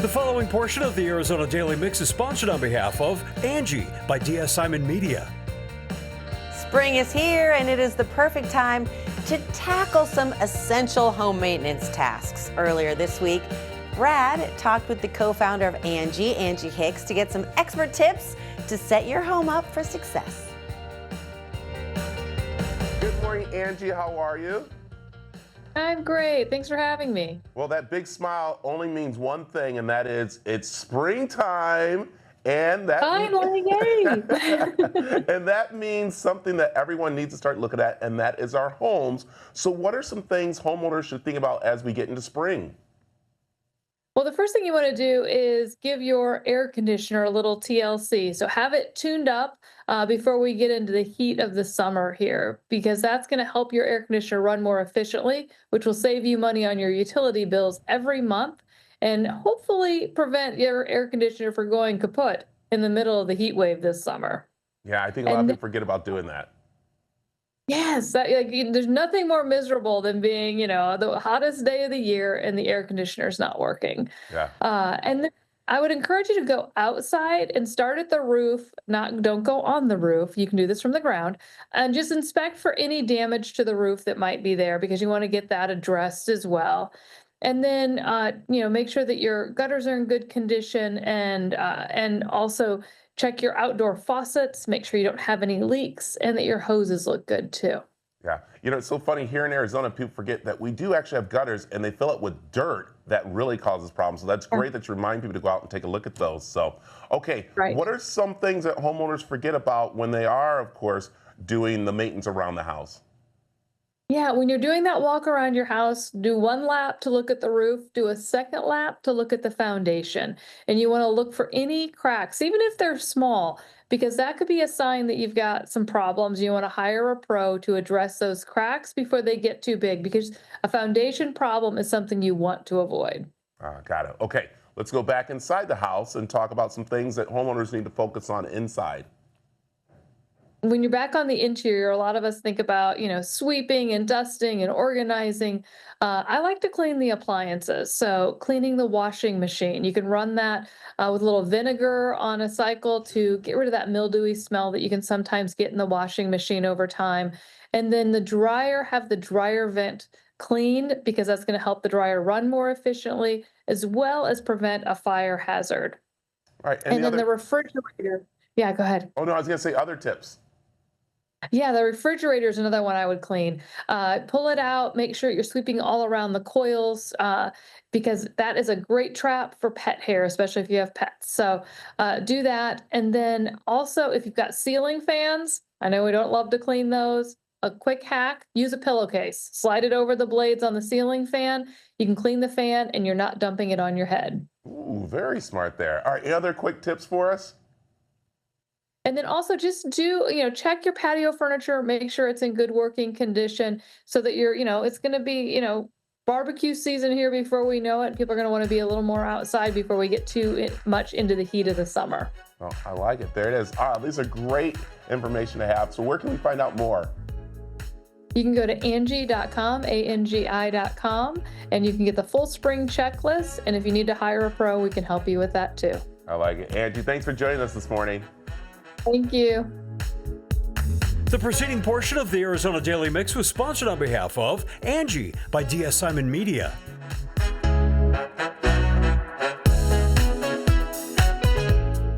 The following portion of the Arizona Daily Mix is sponsored on behalf of Angi by DS Simon Media. Spring is here, and it is the perfect time to tackle some essential home maintenance tasks. Earlier this week, Brad talked with the co-founder of Angi, Angie Hicks, to get some expert tips to set your home up for success. Good morning, Angie. How are you? I'm great. Thanks for having me. Well, that big smile only means one thing, and that is it's springtime, and that Finally, yay! and that means something that everyone needs to start looking at, and that is our homes. So what are some things homeowners should think about as we get into spring? Well, the first thing you want to do is give your air conditioner a little TLC. So have it tuned up before we get into the heat of the summer here, because that's going to help your air conditioner run more efficiently, which will save you money on your utility bills every month and hopefully prevent your air conditioner from going kaput in the middle of the heat wave this summer. Yeah, I think a lot of people forget about doing that. Yes, there's nothing more miserable than being, the hottest day of the year and the air conditioner's not working. Yeah. I would encourage you to go outside and start at the roof. Don't go on the roof. You can do this from the ground, and just inspect for any damage to the roof that might be there, because you want to get that addressed as well. And then, make sure that your gutters are in good condition, and also check your outdoor faucets, make sure you don't have any leaks, and that your hoses look good too. Yeah. It's so funny here in Arizona, people forget that we do actually have gutters, and they fill up with dirt that really causes problems. So that's great that you remind people to go out and take a look at those. So, okay, Right. What are some things that homeowners forget about when they are, of course, doing the maintenance around the house? Yeah, when you're doing that walk around your house, do one lap to look at the roof, do a second lap to look at the foundation. And you want to look for any cracks, even if they're small, because that could be a sign that you've got some problems. You want to hire a pro to address those cracks before they get too big, because a foundation problem is something you want to avoid. Got it. Okay, let's go back inside the house and talk about some things that homeowners need to focus on inside. When you're back on the interior, a lot of us think about, sweeping and dusting and organizing. I like to clean the appliances. So cleaning the washing machine, you can run that with a little vinegar on a cycle to get rid of that mildewy smell that you can sometimes get in the washing machine over time. And then the dryer, have the dryer vent cleaned, because that's going to help the dryer run more efficiently, as well as prevent a fire hazard. All right. And then the refrigerator. Yeah, go ahead. Oh, no, I was going to say other tips. Yeah, the refrigerator is another one I would clean. Pull it out, make sure you're sweeping all around the coils, because that is a great trap for pet hair, especially if you have pets. So do that. And then also, if you've got ceiling fans, I know we don't love to clean those. A quick hack, use a pillowcase. Slide it over the blades on the ceiling fan. You can clean the fan and you're not dumping it on your head. Ooh, very smart there. All right, any other quick tips for us? And then also just check your patio furniture, make sure it's in good working condition, so that it's going to be, barbecue season here before we know it. People are going to want to be a little more outside before we get too much into the heat of the summer. Well, I like it. There it is. These are great information to have. So where can we find out more? You can go to Angi.com, ANGI.com, and you can get the full spring checklist. And if you need to hire a pro, we can help you with that too. I like it. Angie, thanks for joining us this morning. Thank you. The preceding portion of the Arizona Daily Mix was sponsored on behalf of Angi by DS Simon Media.